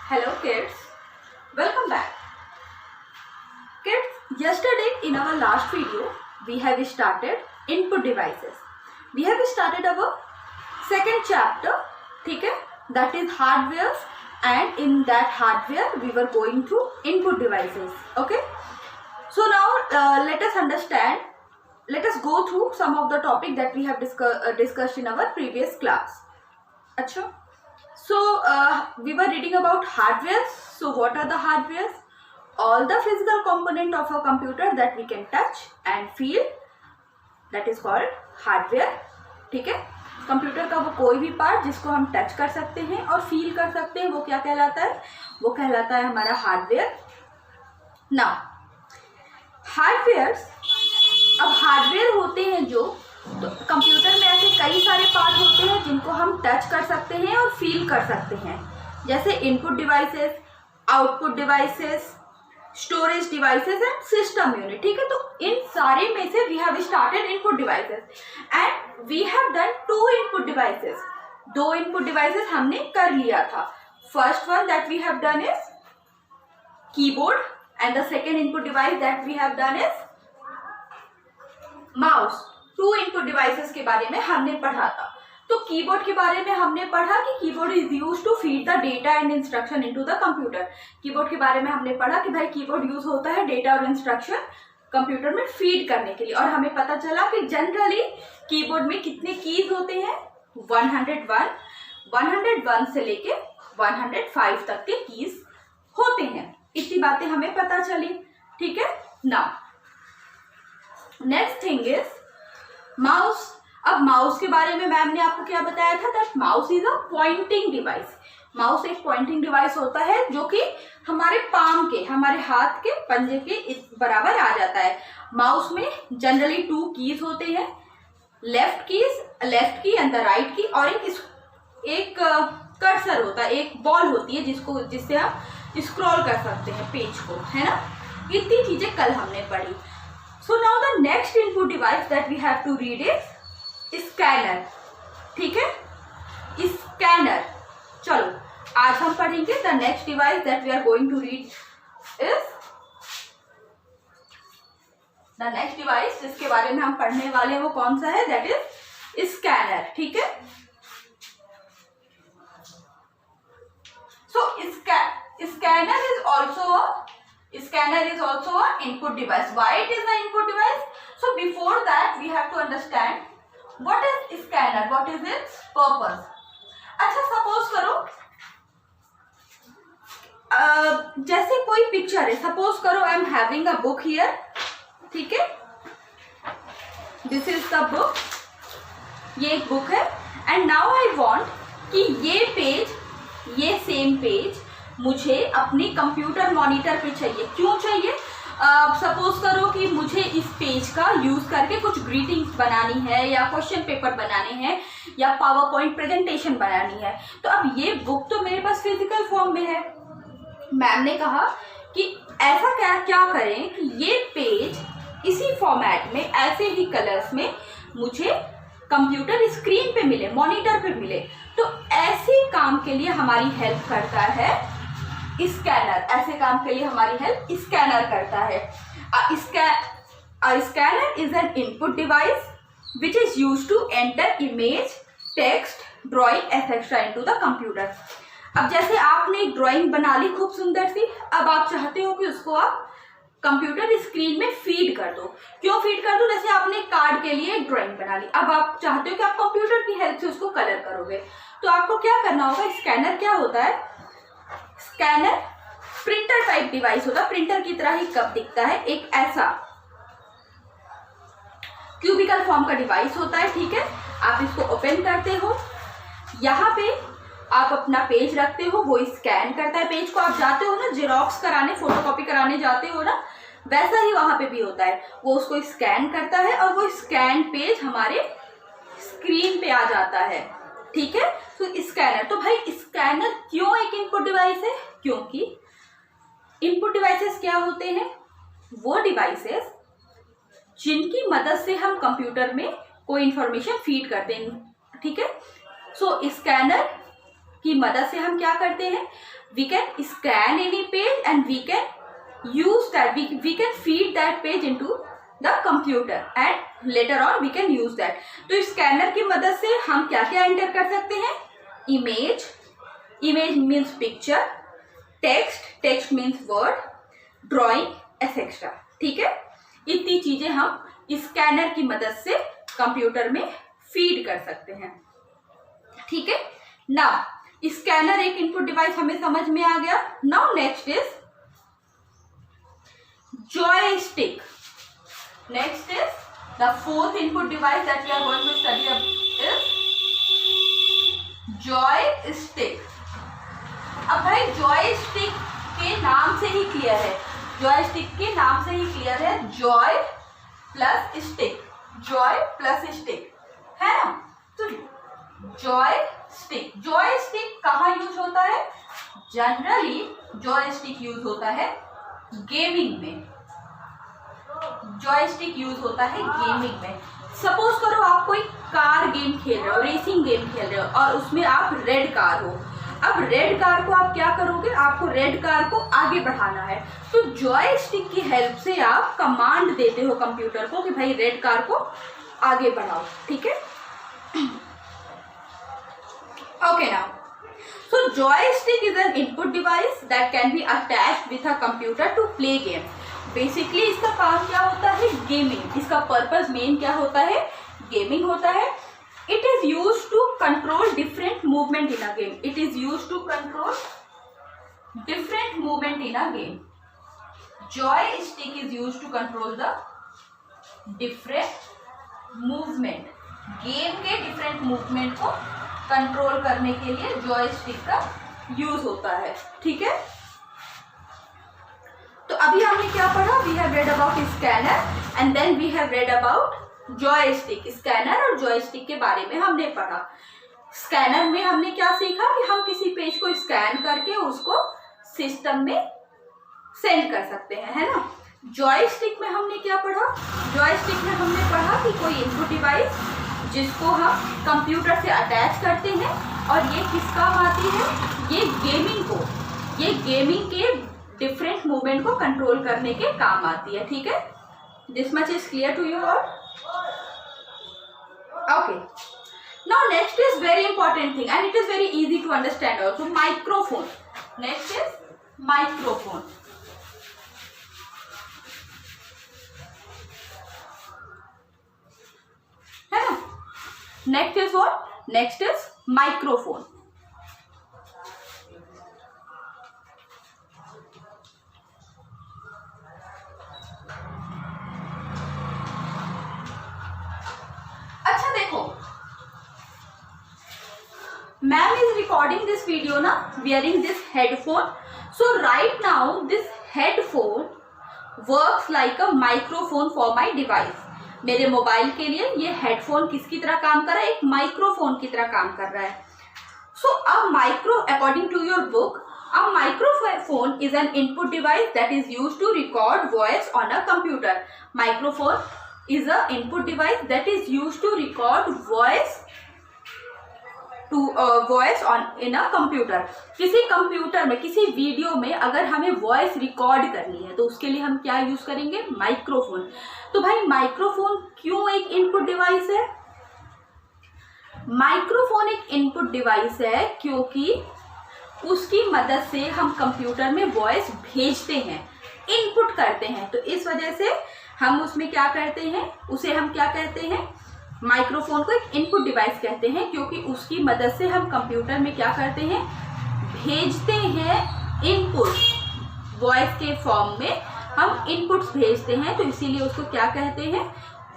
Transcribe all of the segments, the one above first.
Hello kids, welcome back. Kids, yesterday in our last video we have started input devices. We have started our second chapter, ठीक है, that is hardware, and in that hardware we were going through input devices. Okay, so now let us understand, let us go through some of the topic that we have discussed in our previous class. अच्छा, so we were reading about hardware. So what are the hardwares? All the physical component of a computer that we can touch and feel, that is called hardware. ठीक है, computer का वो कोई भी part जिसको हम touch कर सकते हैं और फील कर सकते हैं, वो क्या कहलाता है? वो कहलाता है हमारा हार्डवेयर. नाउ हार्डवेयर्स, अब हार्डवेयर होते हैं जो, तो कंप्यूटर में ऐसे कई सारे पार्ट होते हैं जिनको हम टच कर सकते हैं और फील कर सकते हैं, जैसे input devices, output devices, storage devices and system unit. ठीक है, तो इन सारे में से we have started input devices and we have done 2 input devices. 2 input devices हमने कर लिया था. First one that we have done is keyboard and the second input device that we have done is mouse. 2 input devices के बारे में हमने पढ़ा था. तो कीबोर्ड के बारे में हमने पढ़ा कि keyboard is used to feed the data and instruction into the computer. Keyboard के बारे में हमने पढ़ा कि भाई कीबोर्ड यूज होता है डेटा और इंस्ट्रक्शन कंप्यूटर में फीड करने के लिए. और हमें पता चला कि जनरली कीबोर्ड में कितने कीज होते हैं? 101 से लेके 105 तक के कीज होते हैं. इतनी बातें हमें पता चली. ठीक है, now next thing is mouse. अब माउस के बारे में मैम ने आपको क्या बताया था? That mouse is a pointing device. Mouse एक पॉइंटिंग डिवाइस होता है जो कि हमारे पाम के, हमारे हाथ के पंजे के बराबर आ जाता है. माउस में जनरली 2 कीज होते हैं, लेफ्ट की एंड द राइट की, और एक कर्सर होता है, एक बॉल होती है जिससे हम स्क्रॉल कर सकते हैं पेज को, है ना. इतनी चीजें कल हमने पढ़ी. So now the next input device that we have to read is scanner. ठीक है, स्कैनर. चलो आज हम पढ़ेंगे the next device that we are going to read is the next device जिसके बारे में हम पढ़ने वाले हैं वो कौन सा है? That is scanner. ठीक है, सो scanner is also a input device. Why it is an input device? So before that we have to understand what is scanner, what is its purpose. अच्छा, सपोज करो जैसे कोई पिक्चर है. Suppose करो I am having a book here. ठीक है, this is the book. ये एक बुक है एंड नाउ आई वांट कि ये सेम पेज मुझे अपनी कंप्यूटर मॉनिटर पे चाहिए. क्यों चाहिए? सपोज करो कि मुझे इस पेज का यूज करके कुछ ग्रीटिंग्स बनानी है, या क्वेश्चन पेपर बनाने हैं, या पावर पॉइंट प्रेजेंटेशन बनानी है. तो अब ये बुक तो मेरे पास फिजिकल फॉर्म में है. मैम ने कहा कि ऐसा क्या करें कि ये पेज इसी फॉर्मेट में, ऐसे ही कलर्स में मुझे कंप्यूटर स्क्रीन पे मिले, मॉनिटर पे मिले. तो ऐसे काम के लिए हमारी हेल्प करता है स्कैनर. ऐसे काम के लिए हमारी हेल्प स्कैनर करता है. Scanner is an input device which is used to enter image, text, drawing etcetera into the computer. अब जैसे आपने एक ड्राइंग बना ली खूब सुंदर सी, अब आप चाहते हो कि उसको आप कंप्यूटर स्क्रीन में फीड कर दो. क्यों फीड कर दो? जैसे आपने एक कार्ड के लिए एक ड्राइंग बना ली, अब आप चाहते हो कि आप कंप्यूटर की हेल्प से उसको कलर करोगे. तो आपको क्या करना होगा? स्कैनर क्या होता है? स्कैनर प्रिंटर टाइप डिवाइस होता है. प्रिंटर की तरह ही कब दिखता है, एक ऐसा क्यूबिकल फॉर्म का डिवाइस होता है. ठीक है, आप इसको ओपन करते हो, यहाँ पे आप अपना पेज रखते हो, वो स्कैन करता है पेज को. आप जाते हो ना जेरोक्स कराने, फोटोकॉपी कराने जाते हो ना, वैसा ही वहां पे भी होता है. वो उसको स्कैन करता है और वो स्कैन पेज हमारे स्क्रीन पे आ जाता है. ठीक है, तो स्कैनर. तो भाई स्कैनर क्यों एक इनपुट डिवाइस है? क्योंकि इनपुट डिवाइसेस क्या होते हैं? वो डिवाइसेस जिनकी मदद से हम कंप्यूटर में कोई इंफॉर्मेशन फीड करते हैं. ठीक है, सो स्कैनर की मदद से हम क्या करते हैं, we can scan any page and we can use that, we can feed that page into the computer and later on we can use that. तो स्कैनर की मदद से हम क्या क्या एंटर कर सकते हैं, image, image means picture, text, text means word, drawing etcetera. ठीक है, इतनी चीजें हम स्कैनर की मदद से कंप्यूटर में फीड कर सकते हैं। ठीक है, नाउ स्कैनर एक इनपुट डिवाइस हमें समझ में आ गया। Now next is joystick. Next is the fourth input device that we are going to study is joystick. अब भाई joystick के नाम से ही क्लियर है, joystick के नाम से ही क्लियर है, joy plus stick, joy plus stick है ना। तो joystick, joystick कहाँ यूज होता है, जनरली joystick यूज होता है गेमिंग में, जॉयस्टिक यूज होता है गेमिंग में। सपोज करो आप कोई कार गेम खेल रहे हो, रेसिंग गेम खेल रहे हो और उसमें आप रेड कार हो। अब रेड कार को आप क्या करोगे, आपको रेड कार को आगे बढ़ाना है, तो जॉयस्टिक की हेल्प से आप कमांड देते हो कंप्यूटर को कि भाई रेड कार को आगे बढ़ाओ। ठीक है, okay now so joystick is an input device that can be attached with a computer to play game. Basically इसका काम क्या होता है, गेमिंग, इसका पर्पस मेन क्या होता है, गेमिंग होता है। It is used to control different movement in a game. It is used to control different movement in a game. Joystick is used to control the different movement. Game के different movement को control करने के लिए joystick का use होता है। ठीक है, तो अभी हमने क्या पढ़ा, we have read about scanner and then we have read about joystick. Scanner और जॉयस्टिक के बारे में हमने पढ़ा। स्कैनर में हमने क्या सीखा कि हम किसी पेज को स्कैन करके उसको सिस्टम में सेंड कर सकते हैं, है ना। जॉयस्टिक में हमने क्या पढ़ा, जॉयस्टिक में हमने पढ़ा कि कोई इनपुट डिवाइस जिसको हम कंप्यूटर से अटैच करते हैं और ये किस काम आती है, ये गेमिंग को, ये गेमिंग के डिफरेंट मूवमेंट को कंट्रोल करने के काम आती है। ठीक है, this much is clear to you all. Okay, now next is very important thing and it is very easy to understand also, microphone. Next is microphone. है ना, next is what, next is microphone. अच्छा देखो, ma'am is recording this video ना wearing this headphone, so right now this headphone works like a microphone for my device. मेरे mobile के लिए ये headphone किसकी तरह काम कर रहा है, एक माइक्रोफोन की तरह काम कर रहा है। सो अब micro, according to your book, a microphone is an input device that is used to record voice on a computer. Microphone is a input device that is used to record voice voice on in a computer. किसी computer में, किसी video में अगर हमें voice record करनी है तो उसके लिए हम क्या यूज करेंगे, माइक्रोफोन। तो भाई माइक्रोफोन क्यों एक इनपुट डिवाइस है, माइक्रोफोन एक इनपुट डिवाइस है क्योंकि उसकी मदद से हम कंप्यूटर में वॉइस भेजते हैं, इनपुट करते हैं। तो इस वजह से हम उसमें क्या करते हैं, उसे हम क्या कहते हैं, माइक्रोफोन को एक इनपुट डिवाइस कहते हैं क्योंकि उसकी मदद से हम कंप्यूटर में क्या करते हैं, भेजते हैं इनपुट, वॉइस के फॉर्म में हम इनपुट्स भेजते हैं। तो इसीलिए उसको क्या कहते हैं,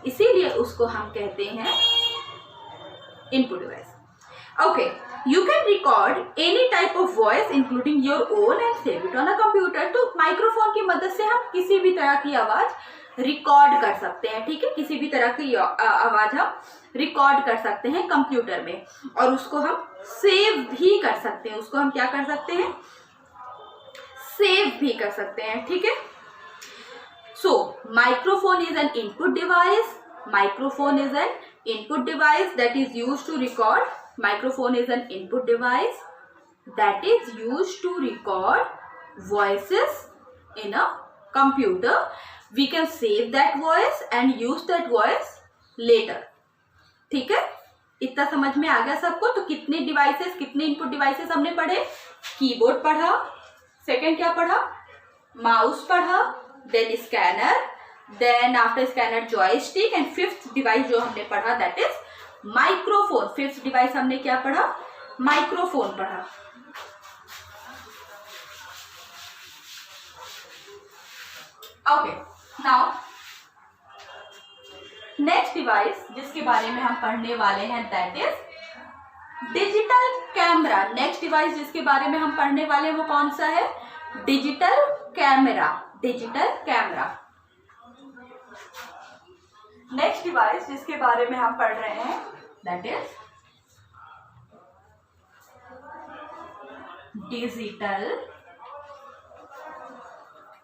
इसीलिए उसको हम कहते हैं input device. Okay, you can record any type of voice including your own and save it on a computer. तो माइक्रोफोन की मदद से हम किसी भी तरह की आवाज रिकॉर्ड कर सकते हैं। ठीक है, किसी भी तरह की आवाज हम रिकॉर्ड कर सकते हैं कंप्यूटर में और उसको हम सेव भी कर सकते हैं। उसको हम क्या कर सकते हैं, सेव भी कर सकते हैं। ठीक है, so microphone is an input device, microphone is an input device that is used to record, microphone is an input device that is used to record voices in a computer. We can save that voice and use that voice later. ठीक है, इतना समझ में आ गया सबको? तो कितने devices, कितने इनपुट डिवाइसेस हमने पढ़े? कीबोर्ड पढ़ा, सेकंड क्या पढ़ा? माउस पढ़ा, then scanner, then after scanner joystick, and fifth device जो हमने पढ़ा that is microphone. Fifth device हमने क्या पढ़ा? माइक्रोफोन पढ़ा. ओके, नाउ नेक्स्ट डिवाइस जिसके बारे में हम पढ़ने वाले हैं that is digital camera. Next device जिसके बारे में हम पढ़ने वाले हैं वो कौन सा है? Digital camera. Digital camera. Next device जिसके बारे में हम पढ़ रहे हैं दैट इज डिजिटल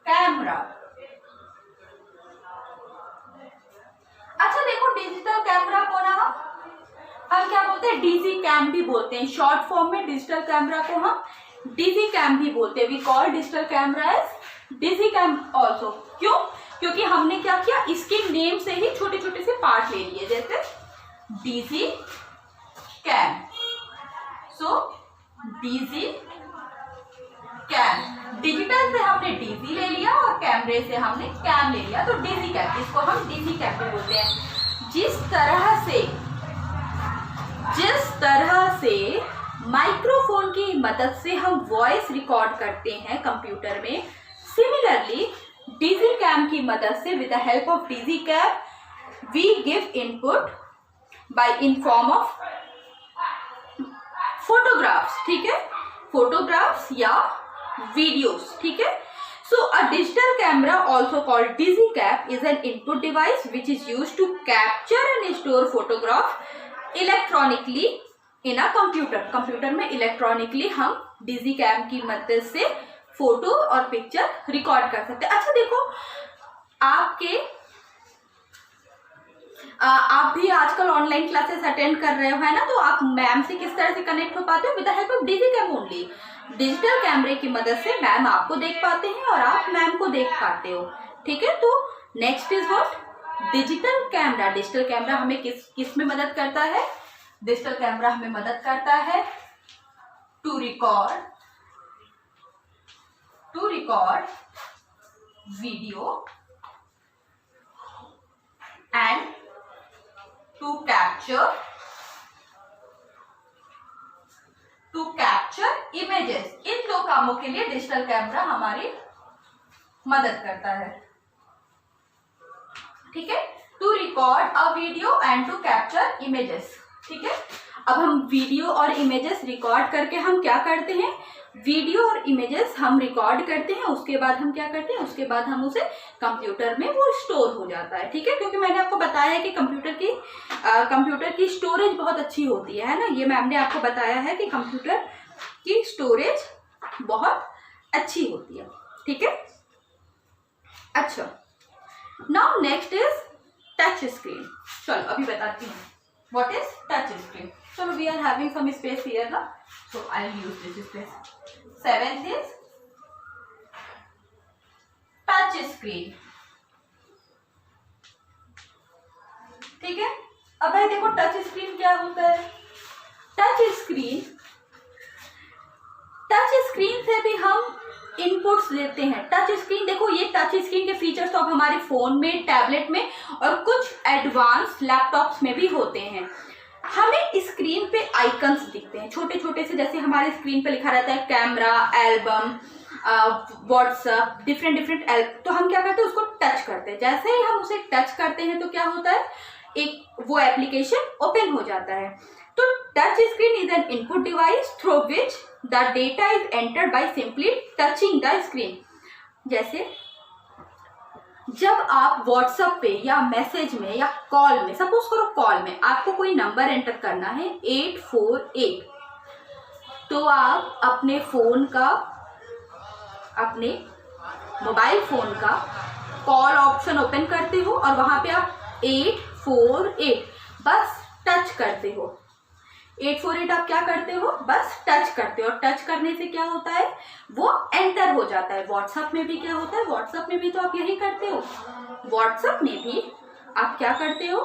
कैमरा. अच्छा देखो, डिजिटल कैमरा को ना हम क्या बोलते हैं? डीजी कैम भी बोलते हैं. शॉर्ट फॉर्म में डिजिटल कैमरा को हम डीजी कैम भी बोलते हैं. We call digital camera as digi cam also. क्यों? क्योंकि हमने क्या किया, इसके नेम से ही छोटे छोटे से पार्ट ले लिए, जैसे डीजी कैम. सो डीजी कैम, डिजिटल से हमने डीजी ले लिया और कैमरे से हमने कैम ले लिया, तो डीजी कैम, इसको हम डीजी कैम भी बोलते हैं. जिस तरह से माइक्रोफोन की मदद से हम वॉइस रिकॉर्ड करते हैं कंप्यूटर में, सिमिलरली डीजी कैम की मदद से with the help of digi cam we give input by in form of photographs. ठीक है, फोटोग्राफ्स या वीडियोस. ठीक है. So a digital camera, also called digicam, is an input device which is used to capture and store photograph electronically in a computer. Computer में electronically हम digicam की मदद से फोटो और पिक्चर रिकॉर्ड कर सकते हैं. अच्छा देखो, आप भी आजकल ऑनलाइन क्लासेस अटेंड कर रहे हो, है ना? तो आप मैम से किस तरह से कनेक्ट हो पाते हो? With the help of digicam only. Digital कैमरे की मदद से मैम आपको देख पाते हैं और आप मैम को देख पाते हो. ठीक है. तो next is what? Digital camera. Digital camera हमें किस में मदद करता है? डिजिटल कैमरा हमें मदद करता है to record video and to capture images. इन दो कामों के लिए डिजिटल कैमरा हमारी मदद करता है. ठीक है. To record a video and to capture images. ठीक है. अब हम वीडियो और इमेजेस रिकॉर्ड करके हम क्या करते हैं? वीडियो और इमेजेस हम रिकॉर्ड करते हैं, उसके बाद हम क्या करते हैं? उसके बाद हम उसे कंप्यूटर में वो स्टोर हो जाता है. ठीक है. क्योंकि मैंने आपको बताया है कि कंप्यूटर की स्टोरेज बहुत अच्छी होती है ना? ये मैम ने आपको बताया है कि कंप्यूटर की स्टोरेज बहुत अच्छी होती है. ठीक है. अच्छा, now next is touch screen. चलो अभी बताती हूँ व्हाट इज टच स्क्रीन. चलो, we are having some space here ना, so I'll use this space. Seventh is touch screen. ठीक है. अब भाई देखो, टच स्क्रीन क्या होता है? टच स्क्रीन से भी हम इनपुट्स देते हैं. टच स्क्रीन देखो, ये टच स्क्रीन के फीचर्स तो अब हमारे फोन में, टैबलेट में और कुछ एडवांस लैपटॉप्स में भी होते हैं. हमें स्क्रीन पे आइकन्स दिखते हैं छोटे छोटे से, जैसे हमारे स्क्रीन पे लिखा रहता है camera, album, WhatsApp, different Elbe. तो हम क्या करते हैं? उसको टच करते हैं. जैसे ही हम उसे टच करते हैं तो क्या होता है? एक वो एप्लीकेशन ओपन हो जाता है. तो touch screen is an input device through which the data is entered by simply touching the screen. जैसे जब आप व्हाट्सएप पे या मैसेज में या कॉल में, सपोज करो कॉल में आपको कोई नंबर एंटर करना है 848, तो आप अपने मोबाइल फोन का कॉल ऑप्शन ओपन करते हो और वहां पे आप 848 बस टच करते हो. 848 आप क्या करते हो, बस टच करते हो, और टच करने से क्या होता है, वो एंटर हो जाता है। व्हाट्सएप में भी क्या होता है, व्हाट्सएप में भी तो आप यही करते हो। व्हाट्सएप में भी आप क्या करते हो,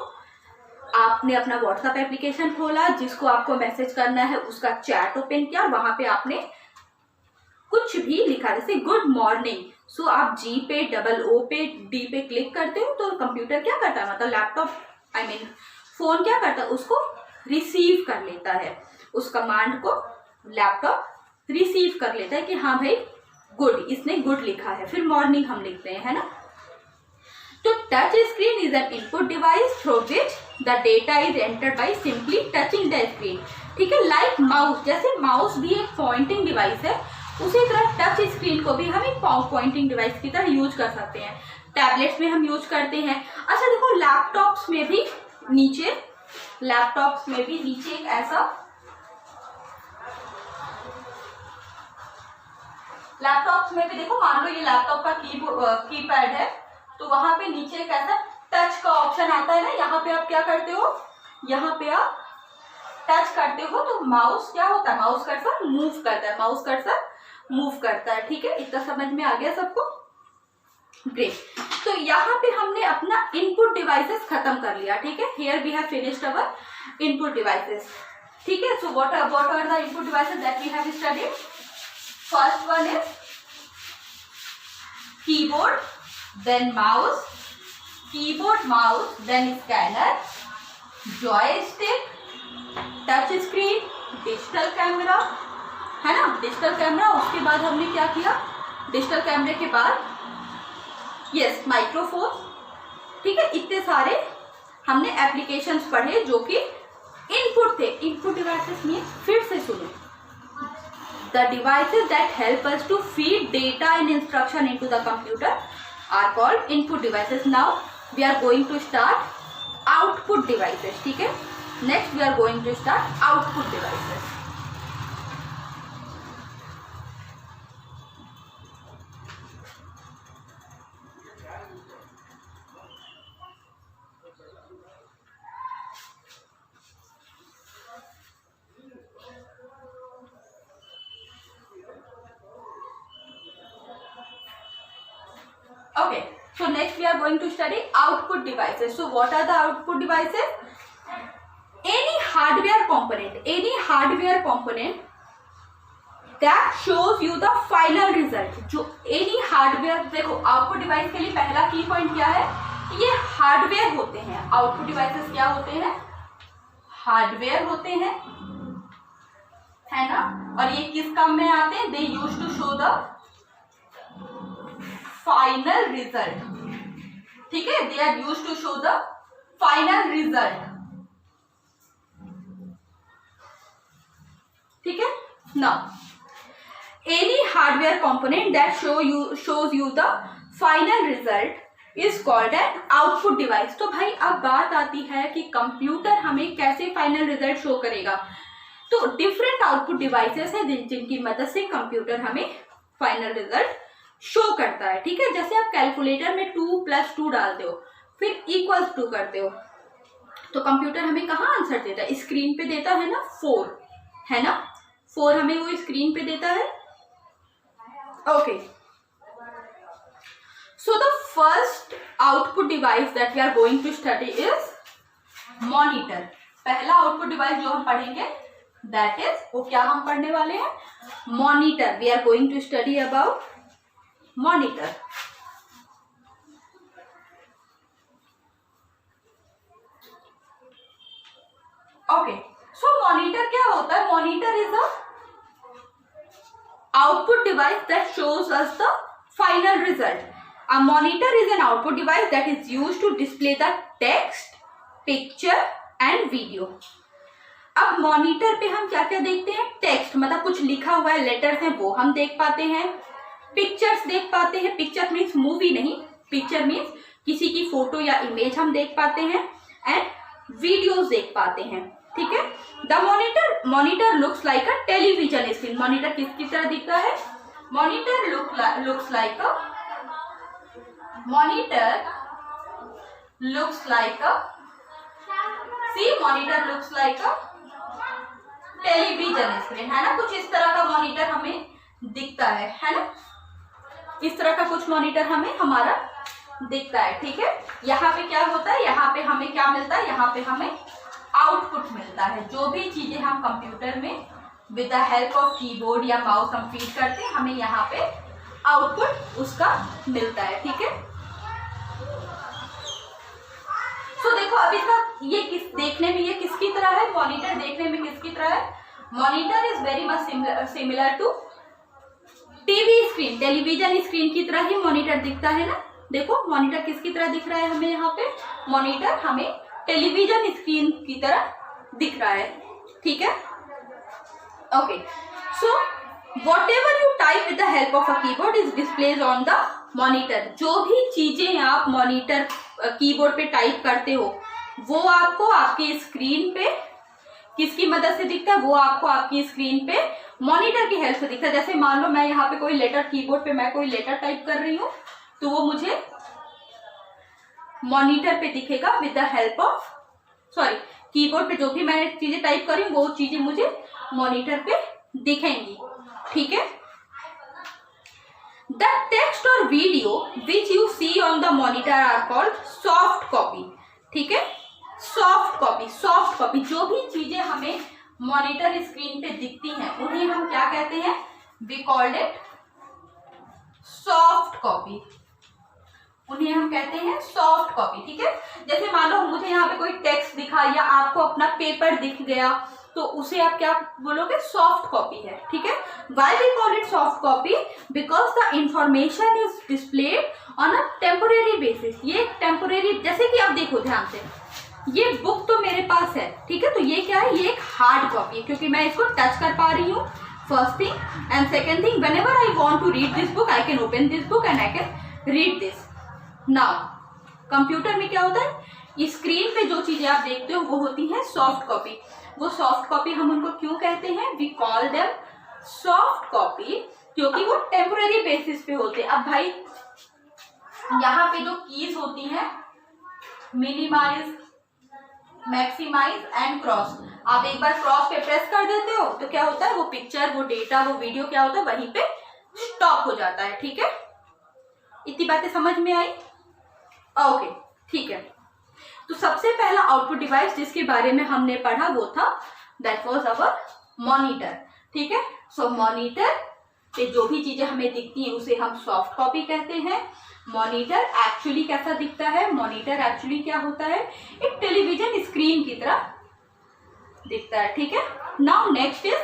आपने अपना व्हाट्सएप एप्लीकेशन खोला, जिसको आपको मैसेज करना है उसका चैट ओपन किया, वहां पे आपने कुछ भी लिखा, जैसे गुड मॉर्निंग, सो आप जी पे, डबल ओ पे, डी पे क्लिक करते हो, तो कंप्यूटर क्या करता है, मतलब लैपटॉप आई मीन फोन क्या करता है, उसको रिसीव कर लेता है, उस कमांड को लैपटॉप रिसीव कर लेता है कि हाँ भाई गुड, इसने गुड लिखा है, फिर मॉर्निंग हम लिखते हैं, है ना। तो touch screen is an input device through which the data is entered by simply touching the screen, ठीक है। लाइक माउस, जैसे माउस भी एक पॉइंटिंग डिवाइस है, उसी तरह टच स्क्रीन को भी हम एक पॉइंटिंग डिवाइस की तरह यूज कर सकते हैं। टैबलेट्स में हम यूज करते हैं। अच्छा देखो, लैपटॉप्स में भी नीचे एक ऐसा, लैपटॉप्स में भी देखो, मान लो ये लैपटॉप का कीपैड है, तो वहां पे नीचे एक ऐसा टच का ऑप्शन आता है ना, यहाँ पे आप क्या करते हो, यहाँ पे आप टच करते हो तो माउस क्या होता है, माउस कर्सर मूव करता है, ठीक है। इतना समझ में आ गया सबको, ग्रेट। तो यहाँ पे हमने अपना इनपुट डिवाइसेस खत्म कर लिया, ठीक है। Here we have finished our input devices, ठीक है। So what are the input devices that we have studied? First one is keyboard, then mouse, keyboard, mouse, then scanner, joystick, touch screen, digital camera, है ना, digital camera. उसके बाद हमने क्या किया, digital कैमरे के बाद यस माइक्रोफोन, ठीक है। इतने सारे हमने एप्लीकेशंस पढ़े जो कि इनपुट थे। इनपुट डिवाइसेस में फिर से सुनो, the devices that help us to feed data and instruction into the computer are called input devices. Now we are going to start output devices, ठीक है। Next we are going to start output devices. Okay, so next we are going to study output devices. So what are the output devices? Any hardware component that shows you the final result. जो any hardware, देखो output device के लिए पहला की point क्या है, ये hardware होते हैं। आउटपुट डिवाइसेस क्या होते हैं, हार्डवेयर होते हैं, है ना। और ये किस काम में आते हैं, they use to show the final result, ठीक है। They are use to show the final result, ठीक है। Now any hardware component that shows you the final result is called an output device. तो भाई अब बात आती है कि कंप्यूटर हमें कैसे फाइनल रिजल्ट शो करेगा। तो डिफरेंट आउटपुट डिवाइसेस है जिनकी मदद से कंप्यूटर हमें फाइनल रिजल्ट शो करता है, ठीक है। जैसे आप कैलकुलेटर में 2 + 2 डालते हो, फिर इक्वल्स 2 करते हो, तो कंप्यूटर हमें कहाँ आंसर देता है, स्क्रीन पे देता है ना 4, है ना। 4 हमें वो स्क्रीन पे देता है। Okay, so the first output device that we are going to study is monitor. पहला आउटपुट डिवाइस जो हम पढ़ेंगे दैट इज, वो क्या हम पढ़ने वाले हैं, monitor. We are going to study about monitor. Okay, so monitor क्या होता है, monitor is a output device that shows us the final result. A monitor is an output device that is used to display the text, picture and video. अब monitor पे हम क्या क्या देखते हैं, टेक्स्ट मतलब कुछ लिखा हुआ है, लेटर्स हैं, वो हम देख पाते हैं। पिक्चर्स देख पाते हैं, पिक्चर मीन्स मूवी नहीं, पिक्चर मीन्स किसी की फोटो या इमेज हम देख पाते हैं। एंड वीडियोस देख पाते हैं, ठीक है। The monitor looks like a television screen. Monitor किसकी तरह दिखता है, monitor looks like a C, monitor looks like a television screen, है ना। कुछ इस तरह का मॉनिटर हमें दिखता है ना। इस तरह का कुछ मॉनिटर हमें हमारा दिखता है, ठीक है। यहाँ पे क्या होता है, यहाँ पे हमें क्या मिलता है, यहाँ पे हमें आउटपुट मिलता है। जो भी चीजें हम कंप्यूटर में with the help of keyboard या माउस हम फीड करते हैं, हमें यहाँ पे आउटपुट उसका मिलता है, ठीक है। तो देखो अब इसका ये देखने में ये किसकी तरह है, मॉनिटर देखने में किसकी तरह है, monitor is very much similar to TV screen, television screen की तरह ही मॉनिटर दिखता है ना। देखो मॉनिटर किसकी तरह दिख रहा है हमें, यहाँ पे मॉनिटर हमें टेलीविजन स्क्रीन की तरह दिख रहा है, ठीक है। Okay, so whatever you type with the help of a keyboard is displayed on the monitor। जो भी चीजें आप मॉनिटर कीबोर्ड पे टाइप करते हो वो आपको आपकी स्क्रीन पे किसकी मदद से दिखता है, वो आपको आपकी स्क्रीन पे मॉनिटर की हेल्प से दिखता है। जैसे मान लो मैं यहाँ पे कोई लेटर, कीबोर्ड पे मैं कोई लेटर टाइप कर रही हूँ तो वो मुझे मॉनिटर पे दिखेगा with the help of, sorry, keyboard पे जो भी मैंने चीजें टाइप करी वो चीजें मुझे मॉनिटर पे दिखेंगी, ठीक है। द टेक्स्ट और video which you see on the monitor are called soft copy, ठीक है। सॉफ्ट कॉपी, सॉफ्ट कॉपी, जो भी चीजें हमें मॉनिटर स्क्रीन पे दिखती हैं उन्हें हम क्या कहते हैं, we called it soft copy, उन्हें हम कहते हैं सॉफ्ट कॉपी, ठीक है। जैसे मान लो मुझे यहाँ पे कोई टेक्स्ट दिखा या आपको अपना पेपर दिख गया तो उसे आप क्या बोलोगे, सॉफ्ट कॉपी है, ठीक है। Why we call it soft copy, because the information is displayed on a temporary basis. ये टेम्पोरेरी, जैसे कि आप देखो ध्यान से, ये बुक तो मेरे पास है, ठीक है, तो ये क्या है, ये एक हार्ड कॉपी है क्योंकि मैं इसको टच कर पा रही हूँ, first thing. And second thing, whenever I want to read this book I can open this book and I can read this. Now computer में क्या होता है, स्क्रीन पे जो चीजें आप देखते हो वो होती हैं सॉफ्ट कॉपी। वो सॉफ्ट कॉपी हम उनको क्यों कहते हैं, we call them soft copy, क्योंकि वो टेम्पोरेरी बेसिस पे होते हैं। अब भाई यहाँ पे जो कीज होती हैं, मिनिमाइज, मैक्सिमाइज एंड क्रॉस, आप एक बार क्रॉस पे प्रेस कर देते हो तो क्या होता है, वो पिक्चर, वो डेटा, वो वीडियो क्या होता है, वहीं पे स्टॉप हो जाता है, ठीक है। इतनी बातें समझ में आई, ओके, ठीक है। तो सबसे पहला आउटपुट डिवाइस जिसके बारे में हमने पढ़ा वो था, दैट वाज अवर मॉनिटर, ठीक है। सो मॉनिटर पे जो भी चीजें हमें दिखती हैं उसे हम सॉफ्ट कॉपी कहते हैं। मॉनिटर एक्चुअली कैसा दिखता है, मॉनिटर एक्चुअली क्या होता है, एक टेलीविजन स्क्रीन की तरह दिखता है, ठीक है। Now next is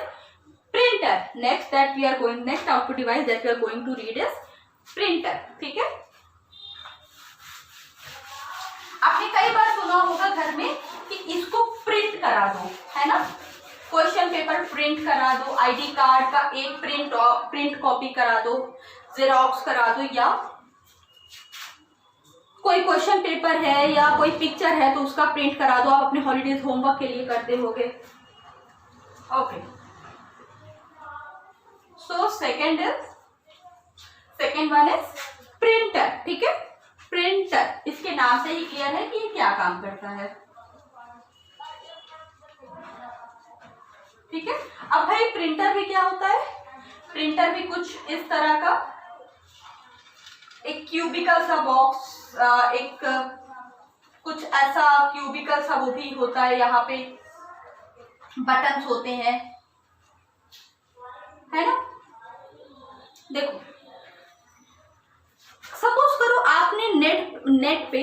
printer, next that we are going, next output device that we are going to read is printer, ठीक है। आपने कई बार सुना होगा घर में कि इसको प्रिंट करा दो, है ना, क्वेश्चन पेपर प्रिंट करा दो, आईडी कार्ड का एक प्रिंट कॉपी करा दो, जेरोक्स करा दो, या कोई क्वेश्चन पेपर है या कोई पिक्चर है तो उसका प्रिंट करा दो, आप अपने हॉलीडेज होमवर्क के लिए करते होगे, okay. So second one is printer, ठीक है। प्रिंटर, इसके नाम से ही क्लियर है कि ये क्या काम करता है, ठीक है। अब भाई प्रिंटर भी क्या होता है, प्रिंटर भी कुछ इस तरह का एक क्यूबिकल सा बॉक्स, एक कुछ ऐसा क्यूबिकल सा वो भी होता है, यहाँ पे बटन्स होते हैं, है ना। देखो सपोज करो आपने नेट पे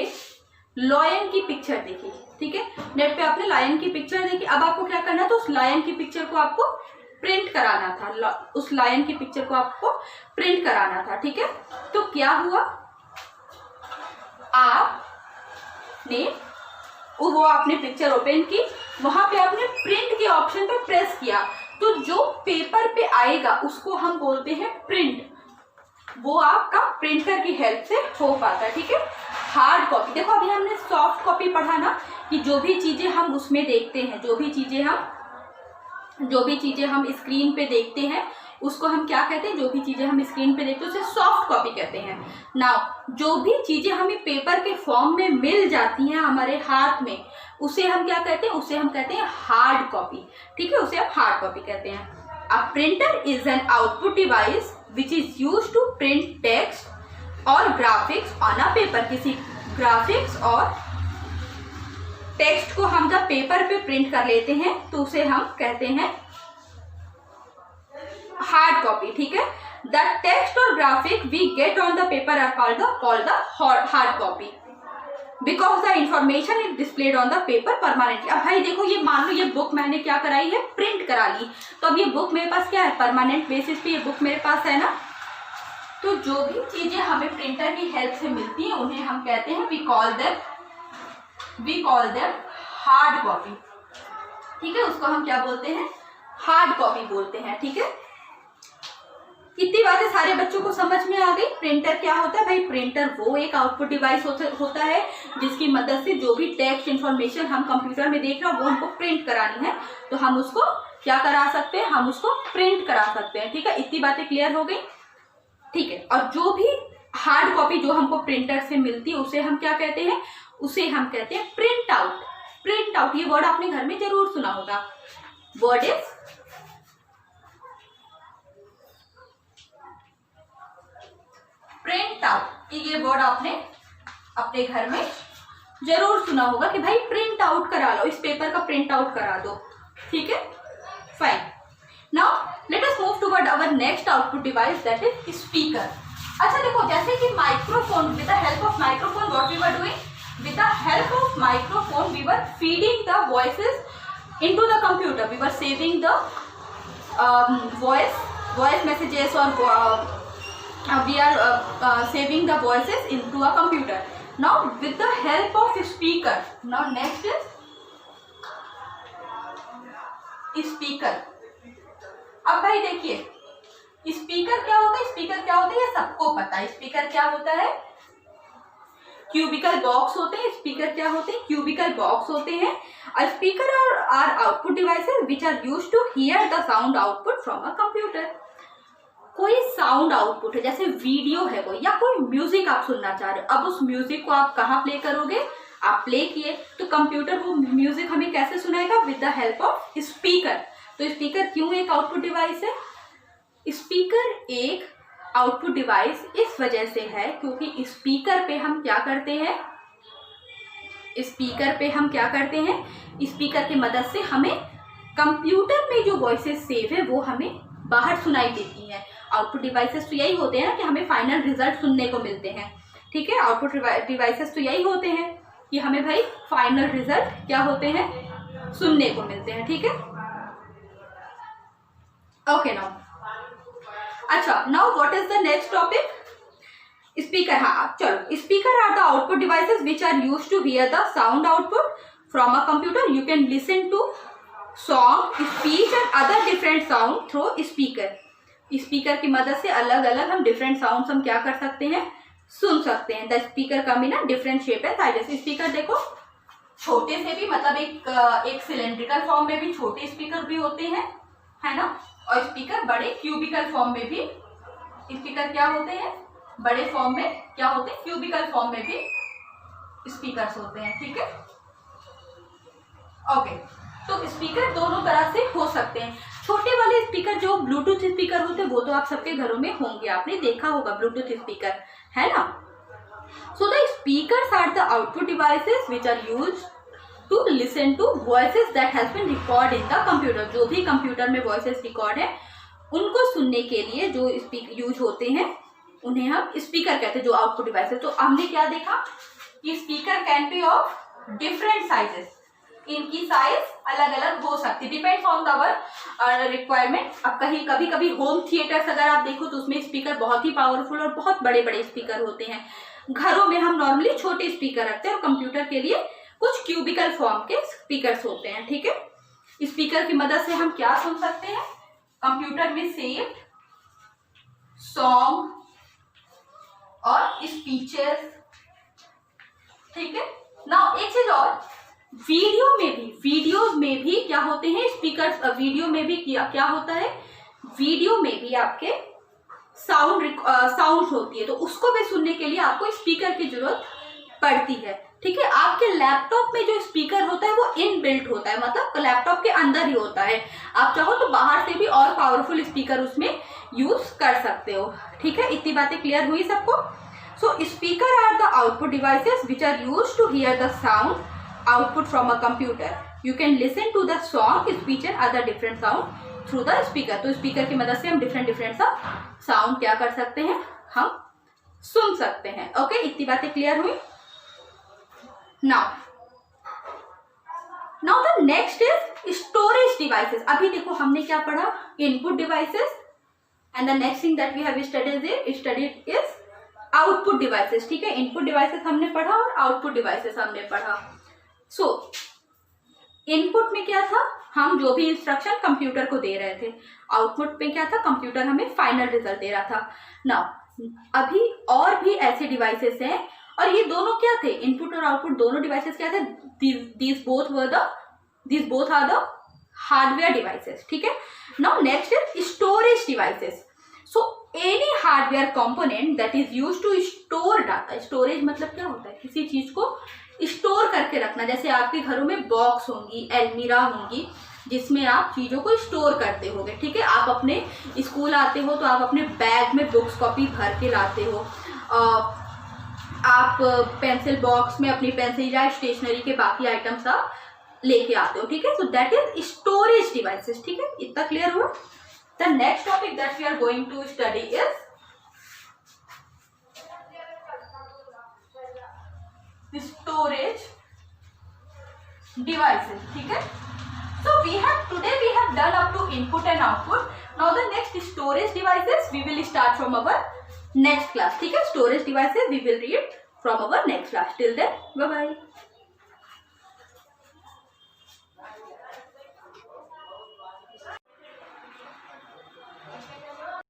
लायन की पिक्चर देखी, ठीक है, नेट पे आपने लायन की पिक्चर देखी। अब आपको क्या करना है, तो उस लायन की पिक्चर को आपको प्रिंट कराना था, उस लायन की पिक्चर को आपको प्रिंट कराना था, ठीक है। तो क्या हुआ, आपने पिक्चर ओपन की, वहां पे आपने प्रिंट के ऑप्शन पे प्रेस किया, तो जो पेपर पे आएगा उसको हम बोलते हैं प्रिंट, वो आपका प्रिंटर की हेल्प से हो पाता है, ठीक है। हार्ड कॉपी, देखो अभी हमने सॉफ्ट कॉपी पढ़ा ना, कि जो भी चीजें हम उसमें देखते हैं, जो भी चीजें हम स्क्रीन पे देखते हैं उसको हम क्या कहते हैं, जो भी चीजें हम स्क्रीन पे देखते हैं उसे सॉफ्ट कॉपी कहते हैं। नाउ जो भी चीजें हमें पेपर के फॉर्म में मिल जाती हैं हमारे हाथ में, उसे हम क्या कहते हैं, उसे हम कहते हैं हार्ड कॉपी। ठीक है, उसे आप हार्ड कॉपी कहते हैं। A printer is an output device which is used to print text और ग्राफिक्स ऑन अ पेपर। किसी ग्राफिक्स और टेक्स्ट को हम जब पेपर पे प्रिंट कर लेते हैं तो उसे हम कहते हैं हार्ड कॉपी। ठीक है, द टेक्स्ट और graphic we get on the paper are called the hard copy because the information is displayed on the paper permanently. अब भाई देखो, ये मान लो ये बुक मैंने क्या कराई है, प्रिंट करा ली, तो अब ये बुक मेरे पास क्या है, परमानेंट बेसिस पे ये बुक मेरे पास है ना। तो जो भी चीजें हमें प्रिंटर की हेल्प से मिलती हैं उन्हें हम कहते हैं we call them hard copy. ठीक है, उसको हम क्या बोलते हैं, हार्ड कॉपी बोलते हैं। ठीक है, इतनी बातें सारे बच्चों को समझ में आ गई। प्रिंटर क्या होता है भाई, प्रिंटर वो एक आउटपुट डिवाइस होता है जिसकी मदद से जो भी टेक्स्ट इन्फॉर्मेशन हम कंप्यूटर में देख रहे हो वो हमको प्रिंट करानी है, तो हम उसको क्या करा सकते हैं, हम उसको प्रिंट करा सकते हैं। ठीक है, इतनी बातें क्लियर हो गई। ठीक है, और जो भी हार्ड कॉपी जो हमको प्रिंटर से मिलती है उसे हम क्या कहते हैं, उसे हम कहते हैं प्रिंट आउट। प्रिंट आउट, ये वर्ड आपने घर में जरूर सुना होगा। Word is print out. ये वर्ड आपने अपने घर में जरूर सुना होगा कि भाई प्रिंट आउट करा लो, इस पेपर का प्रिंट आउट करा दो। ठीक है, fine. Now let us move toward our next output device that is speaker. अच्छा देखो, जैसे कि microphone, with the help of microphone what we were doing, with the help of microphone we were feeding the voices into the computer, we were saving the voice messages or we are saving the voices into a computer. Now with the help of speaker, now next is speaker। अब भाई देखिए speaker क्या होता है, speaker क्या होता है ये सबको पता है। स्पीकर क्या होता है, क्यूबिकल बॉक्स होते हैं। स्पीकर क्या होते हैं, क्यूबिकल बॉक्स होते हैं। Speaker are output devices which are used to hear the sound output from a computer. कोई साउंड आउटपुट है, जैसे वीडियो है कोई, या कोई म्यूजिक आप सुनना चाह रहे हो, अब उस म्यूजिक को आप कहाँ प्ले करोगे, आप प्ले किए तो कंप्यूटर वो म्यूजिक हमें कैसे सुनाएगा, with the help of speaker. तो स्पीकर क्यों एक आउटपुट डिवाइस है, स्पीकर एक आउटपुट डिवाइस इस वजह से है क्योंकि स्पीकर पे हम क्या करते हैं, स्पीकर की मदद से हमें कंप्यूटर में जो वॉइसेस सेव है वो हमें बाहर सुनाई देती हैं। आउटपुट डिवाइसेस तो यही होते हैं ना कि हमें फाइनल रिजल्ट सुनने को मिलते हैं। ठीक है, आउटपुट डिवाइसेस तो यही होते हैं कि हमें भाई फाइनल रिजल्ट क्या होते हैं, सुनने को मिलते हैं। ठीक है, ओके नाउ अच्छा, now what is the next topic, speaker. हाँ चलो, speaker are the output devices which are used to hear the sound output from a computer. You can listen to song, speech and other different sound through speaker. Speaker की मदद से अलग अलग हम different sounds हम क्या कर सकते हैं, सुन सकते हैं। The speaker come in a different shape and sizes. Speaker देखो छोटे से भी, मतलब एक सिलेंड्रिकल फॉर्म में भी छोटे स्पीकर भी होते हैं, है ना, और स्पीकर बड़े क्यूबिकल फॉर्म में भी, स्पीकर क्या होते हैं, बड़े फॉर्म में क्या होते हैं, क्यूबिकल फॉर्म में भी स्पीकर्स होते हैं। ठीक है, ओके। तो स्पीकर दोनों तरह से हो सकते हैं। छोटे वाले स्पीकर जो ब्लूटूथ स्पीकर होते हैं वो तो आप सबके घरों में होंगे, आपने देखा होगा ब्लूटूथ स्पीकर, है ना। So the speakers are the output devices which are used to listen to voices that has been record in the computer. जो भी कंप्यूटर में वॉइसेस रिकॉर्ड है उनको सुनने के लिए जो स्पीकर यूज होते हैं उन्हें हम स्पीकर कहते हैं, जो आउटपुट डिवाइस है। तो हमने क्या देखा कि speaker can be of different sizes, इनकी साइज अलग अलग हो सकती, डिपेंड्स ऑन आवर रिक्वायरमेंट। अब कभी कभी होम थिएटर्स अगर आप देखो तो उसमें स्पीकर बहुत ही पावरफुल और बहुत बड़े बड़े स्पीकर होते हैं। घरों में हम नॉर्मली छोटे स्पीकर रखते हैं और कंप्यूटर के लिए कुछ क्यूबिकल फॉर्म के स्पीकर्स होते हैं। ठीक है, स्पीकर की मदद से हम क्या सुन सकते हैं, कंप्यूटर में सेव सॉन्ग और स्पीचेस। ठीक है, नाउ एक चीज और, वीडियोज में भी क्या होते हैं स्पीकर्स। वीडियो में भी क्या होता है, वीडियो में भी आपके साउंड होती है, तो उसको भी सुनने के लिए आपको स्पीकर की जरूरत पड़ती है। ठीक है, आपके लैपटॉप में जो स्पीकर होता है वो इनबिल्ट होता है, मतलब लैपटॉप के अंदर ही होता है। आप चाहो तो बाहर से भी और पावरफुल स्पीकर उसमें यूज कर सकते हो। ठीक है, इतनी बातें क्लियर हुई सबको? So speaker are the output devices which are used to hear the sound output from a computer. You can listen to the song, speech and other different sound through the speaker. तो speaker की मदद से हम different सा sound क्या कर सकते हैं, हम सुन सकते हैं। ओके, इतनी बातें क्लियर हुई? Now the next is storage devices. अभी देखो हमने क्या पढ़ा, input devices, and the next thing that we have studied is output devices. ठीक है, इनपुट डिवाइसेस हमने पढ़ा और आउटपुट डिवाइसेस हमने पढ़ा। सो इनपुट में क्या था, हम जो भी इंस्ट्रक्शन कंप्यूटर को दे रहे थे। आउटपुट में क्या था, कंप्यूटर हमें फाइनल रिजल्ट दे रहा था। नाउ अभी और भी ऐसे डिवाइसेस हैं, और ये दोनों क्या थे, इनपुट और आउटपुट दोनों डिवाइसेस क्या थे, these both are the hardware devices. ठीक है, now next is storage devices. So any hardware component that is used to store data. Storage मतलब क्या होता है, किसी चीज को स्टोर करके रखना। जैसे आपके घरों में बॉक्स होंगी, अलमीरा होंगी, जिसमें आप चीजों को स्टोर करते होगे। ठीक है, आप अपने स्कूल आते हो तो आप अपने बैग में बुक्स कॉपी भर के लाते हो, आप पेंसिल बॉक्स में अपनी पेंसिल या स्टेशनरी के बाकी आइटम्स आप लेके आते हो। ठीक है, so that is storage devices. ठीक है, इतना क्लियर हुआ? The next topic that we are going to study is storage devices. ठीक है, so today we have done up to input and output. Now the next storage devices we will start from our next class. ठीक है, storage devices we will read from our next class. Till then, bye bye.